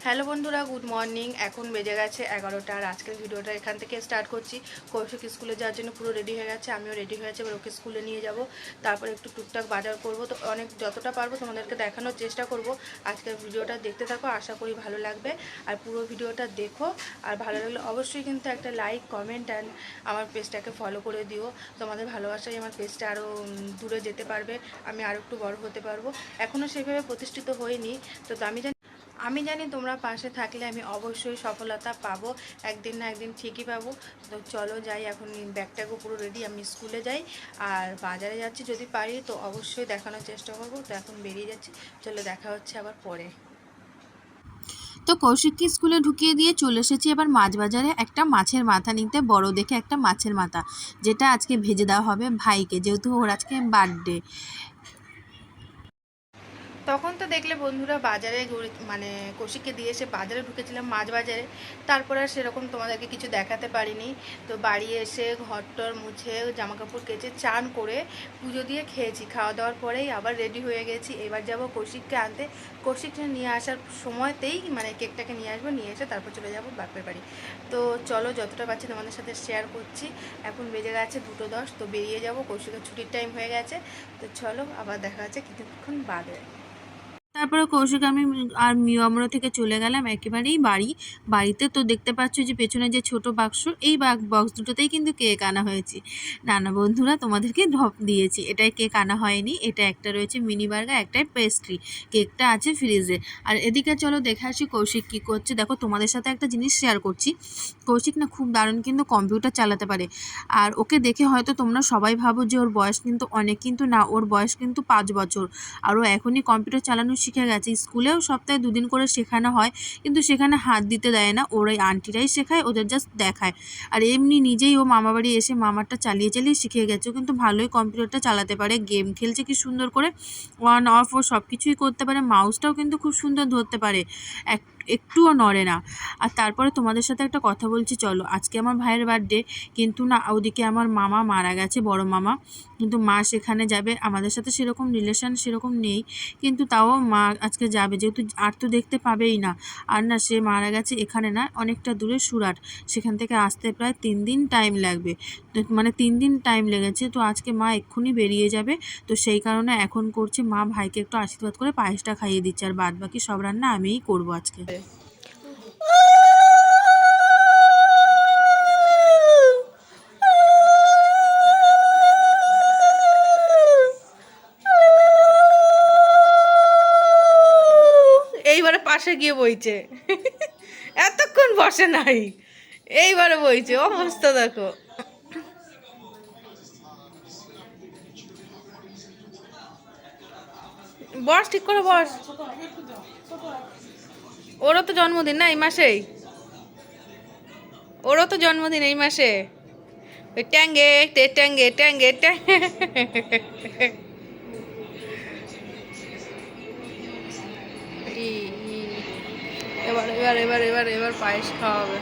Hello বন্ধুরা, good morning. এখন বেজে গেছে 11টা। আর আজকের ভিডিওটা এখান থেকে স্টার্ট করছি। কৌশিক স্কুলে যাওয়ার জন্য পুরো রেডি হয়ে গেছে, আমিও রেডি হয়ে গেছি। এবার ওকে স্কুলে নিয়ে যাব, তারপরে একটু টুকটাক বাজার করব। তো অনেক যতটা পারবো তোমাদেরকে দেখানোর চেষ্টা করব। আজকের ভিডিওটা দেখতে থাকো, আশা করি ভালো লাগবে। আর পুরো ভিডিওটা দেখো, আর ভালো লাগলে অবশ্যই কিন্তু একটা লাইক, কমেন্ট অ্যান্ড আমার পেজটাকে ফলো করে দিও। তোমাদের ভালোবাসায় আমার পেজটা আরও দূরে যেতে পারবে, আমি আরও একটু বড় হতে পারবো। এখনও সেভাবে প্রতিষ্ঠিত হয়নি, তো আমি জানি তোমরা পাশে থাকলে আমি অবশ্যই সফলতা পাবো, একদিন না একদিন ঠিকই পাবো। তো চলো যাই, এখন ব্যাগটাকে পুরো রেডি, আমি স্কুলে যাই আর বাজারে যাচ্ছি। যদি পারি তো অবশ্যই দেখানোর চেষ্টা করবো। তো এখন বেরিয়ে যাচ্ছি, চলো দেখা হচ্ছে আবার পরে। তো কৌশিককে স্কুলে ঢুকিয়ে দিয়ে চলে এসেছি এবার মাছ বাজারে একটা মাছের মাথা নিতে, বড় দেখে একটা মাছের মাথা, যেটা আজকে ভেজে দেওয়া হবে ভাইকে, যেহেতু ওর আজকে বার্থডে। তখন তো দেখলে বন্ধুরা বাজারে মানে কৌশিককে দিয়ে এসে বাজারে ঢুকেছিলাম, মাছ বাজারে। তারপর আর সেরকম তোমাদেরকে কিছু দেখাতে পারিনি। তো বাড়ি এসে ঘরটর মুছে, জামাকাপড় কেচে, চান করে, পুজো দিয়ে খেয়েছি। খাওয়া দাওয়ার পরেই আবার রেডি হয়ে গেছি। এবার যাব কৌশিককে আনতে। কৌশিককে নিয়ে আসার সময়তেই মানে কেকটাকে নিয়ে আসবো, নিয়ে এসে তারপর চলে যাব বাপের বাড়ি। তো চলো, যতটা পাচ্ছি তোমাদের সাথে শেয়ার করছি। এখন বেজে গেছে 2:10, তো বেরিয়ে যাব, কৌশিকের ছুটির টাইম হয়ে গেছে। তো চলো আবার দেখা হচ্ছে কিছুক্ষণ বাদে। তারপরে কৌশিক আমি আর মিয়ামরা থেকে চলে গেলাম একেবারেই বাড়িতে। তো দেখতে পাচ্ছ যে পেছনে যে ছোট বাক্স, এই বক্স দুটোতেই কিন্তু কেক আনা হয়েছে। না বন্ধুরা, তোমাদেরকে ঢপ দিয়েছি, এটাই কেক আনা হয়নি। এটা একটা রয়েছে মিনি বার্গার, একটাই পেস্ট্রি, কেকটা আছে ফ্রিজে। আর এদিকে চলো দেখে আসি কৌশিক কী করছে। দেখো, তোমাদের সাথে একটা জিনিস শেয়ার করছি। কৌশিক না খুব দারুণ কিন্তু কম্পিউটার চালাতে পারে। আর ওকে দেখে হয়তো তোমরা সবাই ভাবো যে ওর বয়স কিন্তু অনেক, কিন্তু না, ওর বয়স কিন্তু 5 বছর। আর ও এখনই কম্পিউটার চালানো শিখে গেছে। স্কুলেও সপ্তাহে 2 দিন করে শেখানো হয়, কিন্তু সেখানে হাত দিতে দেয় না, ওর ওই আন্টিরাই শেখায়, ওদের জাস্ট দেখায়। আর এমনি নিজেই ও মামাবাড়ি এসে মামারটা চালিয়ে চালিয়ে শিখে গেছে। ও কিন্তু ভালোই কম্পিউটারটা চালাতে পারে, গেম খেলছে কি সুন্দর করে, অন অফ ও সব কিছুই করতে পারে। মাউসটাও কিন্তু খুব সুন্দর ধরতে পারে, একটুও নড়ে না। আর তারপরে তোমাদের সাথে একটা কথা বলছি, চলো। আজকে আমার ভাইয়ের বার্থডে, কিন্তু না, ওদিকে আমার মামা মারা গেছে, বড় মামা। কিন্তু মা সেখানে যাবে, আমাদের সাথে সেরকম রিলেশন সেরকম নেই, কিন্তু তাও মা আজকে যাবে, যেহেতু আর তো দেখতে পাবেই না। আর না, সে মারা গেছে এখানে না, অনেকটা দূরে সুরাট, সেখান থেকে আসতে প্রায় 3 দিন টাইম লাগবে। তো মানে 3 দিন টাইম লেগেছে। তো আজকে মা এক্ষুনি বেরিয়ে যাবে, তো সেই কারণে এখন করছে মা ভাইকে একটু আশীর্বাদ করে পায়েসটা খাইয়ে দিচ্ছে, আর বাদ বাকি সব রান্না আমিই করবো আজকে। এইবারে পাশে গিয়ে বইছে, এতক্ষণ বসে নাই, এইবারে বইছে, অবস্থা দেখো। বস, ঠিক করে বস। ওরও তো জন্মদিন না এই মাসেই, ওরও তো জন্মদিন এই মাসে। ওই ট্যাঙ্গে ট্যাঙ্গে ট্যাঙ্গে ট্যাঙ্গে। এবার এবার এবার এবার এবার পায়েস খাওয়া হবে।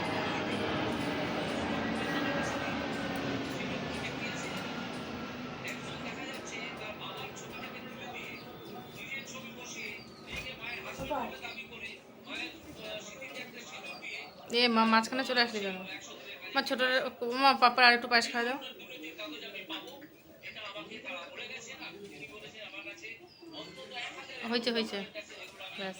এ মা, মাঝখানে চলে আসলি কেন? মা ছোট, মা পাপার আর একটু পায়েস খাওয়া দাও। হয়েছে হয়েছে, ব্যাস।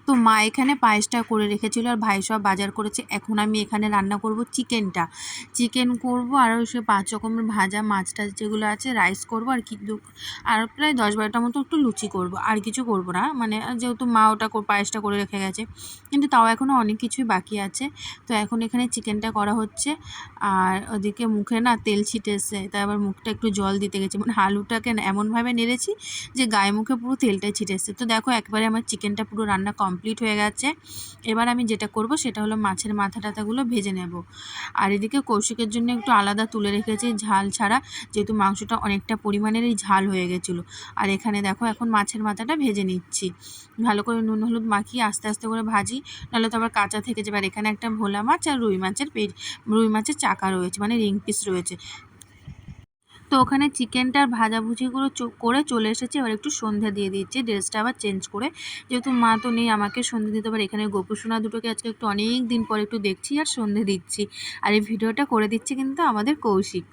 তো মা এখানে পায়েসটা করে রেখেছিল, আর ভাই সব বাজার করেছে। এখন আমি এখানে রান্না করব চিকেন করব, আর সে 5 রকমের ভাজা মাছ টাছ যেগুলো আছে, রাইস করব, আর আর প্রায় 10-12টা মতো একটু লুচি করব, আর কিছু করব না। মানে যেহেতু মা ওটা পায়েসটা করে রেখে গেছে, কিন্তু তাও এখনও অনেক কিছুই বাকি আছে। তো এখন এখানে চিকেনটা করা হচ্ছে, আর ওদিকে মুখে না তেল ছিটে এসছে, তাই আবার মুখটা একটু জল দিতে গেছে। মানে আলুটাকে এমনভাবে নেড়েছি যে গায়ে মুখে পুরো তেলটাই ছিটে এসছে। তো দেখো, একবারে আমার চিকেনটা পুরো রান্না কমপ্লিট হয়ে গেছে। এবার আমি যেটা করব সেটা হলো মাছের মাথা টাথাগুলো ভেজে নেব। আর এদিকে কৌশিকের জন্য একটু আলাদা তুলে রেখেছি ঝাল ছাড়া, যেহেতু মাংসটা অনেকটা পরিমাণেরই ঝাল হয়ে গেছিলো। আর এখানে দেখো, এখন মাছের মাথাটা ভেজে নিচ্ছি, ভালো করে নুন হলুদ মাখিয়ে আস্তে আস্তে করে ভাজি, নাহলে তো আবার কাঁচা থেকে যাবে। আর এখানে একটা ভোলা মাছ আর রুই মাছের চাকা রয়েছে, মানে রিং পিস রয়েছে। তো ওখানে চিকেনটার ভাজাভুজিগুলো করে চলে এসেছে। এবার একটু সন্ধে দিয়ে দিচ্ছি, ড্রেসটা আবার চেঞ্জ করে, যেহেতু মা তো নেই আমাকে সন্ধে দিতে পারে। এখানে গোপুসোনা দুটোকে আজকে একটু অনেক দিন পর একটু দেখছি আর সন্ধে দিচ্ছি। আর এই ভিডিওটা করে দিচ্ছে কিন্তু আমাদের কৌশিক।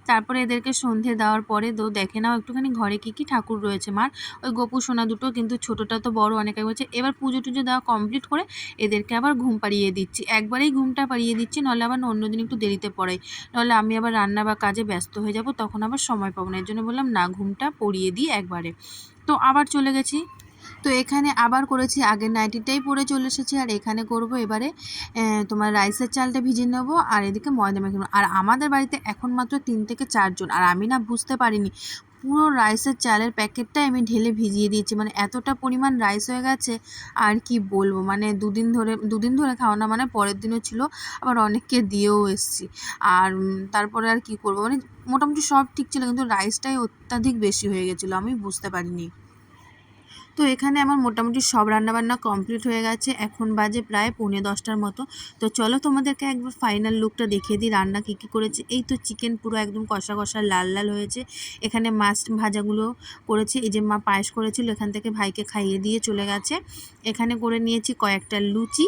তারপরে এদেরকে সন্ধে দেওয়ার পরে তো দেখে নাও একটুখানি ঘরে কী কী ঠাকুর রয়েছে মার। ওই গোপুসোনা দুটো, কিন্তু ছোটোটা তো বড় অনেকে বলছে। এবার পুজো টুজো দেওয়া কমপ্লিট করে এদেরকে আবার ঘুম পাড়িয়ে দিচ্ছি, একবারেই ঘুমটা পাড়িয়ে দিচ্ছি, নাহলে আবার অন্যদিন একটু দেরিতে পড়াই, নাহলে আমি আবার রান্না বা কাজে ব্যস্ত হয়ে যাব, তখন আবার সময় পাবো না। এর জন্য বললাম না, ঘুমটা পড়িয়ে দিই একবারে। তো আবার চলে গেছি। তো এখানে আবার করেছি, আগের নাইটিটাই পরে চলে এসেছি। আর এখানে করব এবারে তোমার রাইসের চালটা ভিজিয়ে নেবো, আর এদিকে ময়দা মেখে নেবো। আর আমাদের বাড়িতে এখন মাত্র 3 থেকে 4 জন, আর আমি না বুঝতে পারিনি পুরো রাইসের চালের প্যাকেটটাই আমি ঢেলে ভিজিয়ে দিয়েছি, মানে এতটা পরিমাণ রাইস হয়ে গেছে। আর কি বলবো, মানে দুদিন ধরে খাওয়া না, মানে পরের দিনও ছিল, আবার অনেককে দিয়েও এসেছি। আর তারপরে আর কি করবো, মানে মোটামুটি সব ঠিক ছিল, কিন্তু রাইসটাই অত্যাধিক বেশি হয়ে গেছিলো, আমি বুঝতে পারিনি। তো এখানে আমার মোটামুটি সব রান্নাবান্না কমপ্লিট হয়ে গেছে, এখন বাজে প্রায় 9:45টার মতো। তো চলো তোমাদেরকে একবার ফাইনাল লুকটা দেখিয়ে দিই রান্না কী কী করেছি। এই তো চিকেন পুরো একদম কষা কষা লাল লাল হয়েছে। এখানে মাছ ভাজাগুলো করেছি, এই যে মা পায়েস করেছিল, এখান থেকে ভাইকে খাইয়ে দিয়ে চলে গেছে। এখানে করে নিয়েছি কয়েকটা লুচি,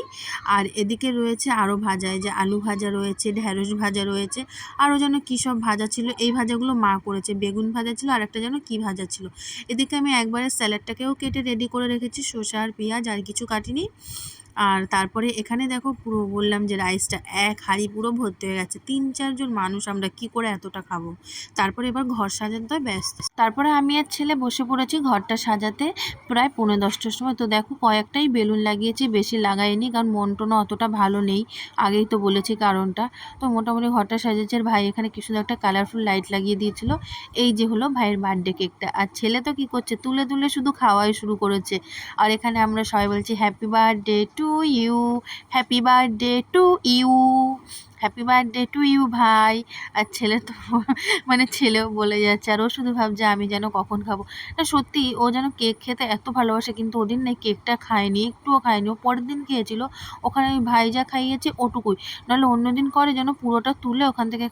আর এদিকে রয়েছে আরও ভাজা, এই যে আলু ভাজা রয়েছে, ঢ্যাঁড়স ভাজা রয়েছে, আরও যেন কী সব ভাজা ছিল। এই ভাজাগুলো মা করেছে, বেগুন ভাজা ছিল, আর একটা যেন কী ভাজা ছিল। এদিকে আমি একবারে স্যালাডটাকেও কেটে রেডি করে রেখেছি, শসা আর পেঁয়াজ, আর কিছু কাটিনি। আর তারপরে এখানে দেখো পুরো বললাম যে রাইসটা এক হাঁড়ি পুরো ভর্তি হয়ে গেছে, 3-4 জন মানুষ, আমরা কি করে এতটা খাবো। তারপরে এবার ঘর সাজাতে ব্যস্ত। তারপরে আমি আর ছেলে বসে পড়েছি ঘরটা সাজাতে প্রায় 10:45টার সময়। তো দেখো কয়েকটাই বেলুন লাগিয়েছি, বেশি লাগাইনি, কারণ মনটনও অতটা ভালো নেই, আগেই তো বলেছি কারণটা। তো মোটামুটি ঘরটা সাজিয়েছে। আর ভাই এখানে কি সুন্দর একটা কালারফুল লাইট লাগিয়ে দিয়েছিল। এই যে হলো ভাইয়ের বার্থডে কেকটা। আর ছেলে তো কি করছে, তুলে তুলে শুধু খাওয়াই শুরু করেছে। আর এখানে আমরা সবাই বলছি happy birthday to you, happy birthday to you, happy birthday to you ভাই। আর ছেলে তো মানে ছেলেও বলে যাচ্ছে, আর ও শুধু ভাবছে আমি যেন কখন খাবো। না সত্যি ও যেন কেক খেতে এত ভালোবাসে, কিন্তু ওদিন না কেকটা খায়নি, একটুও খায়নি। ও পরের দিন খেয়েছিল, ওখানে ওই ভাই যা খাইয়েছে ওটুকুই, নাহলে অন্যদিন করে যেন পুরোটা তুলে ওখান থেকে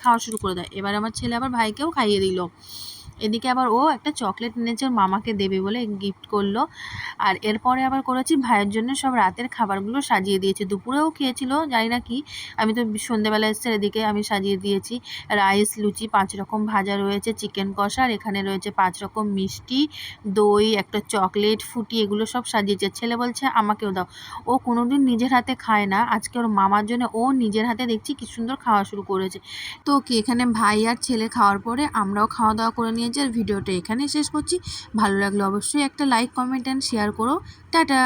খাওয়া শুরু করে দেয়। এবার আমার ছেলে আবার ভাইকেও খাইয়ে দিল। এদিকে আবার ও একটা চকলেট এনেছে ওর মামাকে দেবে বলে, গিফট করলো। আর এরপরে আবার করেছি ভাইয়ের জন্য সব রাতের খাবারগুলো সাজিয়ে দিয়েছি, দুপুরেও খেয়েছিল জানি না কি, আমি তো সন্ধ্যেবেলা এসেছি। এদিকে আমি সাজিয়ে দিয়েছি রাইস, লুচি, 5 রকম ভাজা রয়েছে, চিকেন কষা, আর এখানে রয়েছে 5 রকম মিষ্টি, দই, একটা চকলেট, ফুটি, এগুলো সব সাজিয়েছে। ছেলে বলছে আমাকেও দাও, ও কোনোদিন নিজের হাতে খায় না, আজকে ওর মামার জন্য ও নিজের হাতে দেখছি কি সুন্দর খাওয়া শুরু করেছে। তো কি এখানে ভাই আর ছেলে খাওয়ার পরে আমরাও খাওয়া দাওয়া করে নিয়েছি। আর ভিডিওটা এখানেই শেষ করছি। ভালো লাগলে অবশ্যই একটা লাইক, কমেন্ট অ্যান্ড শেয়ার করো। টাটা।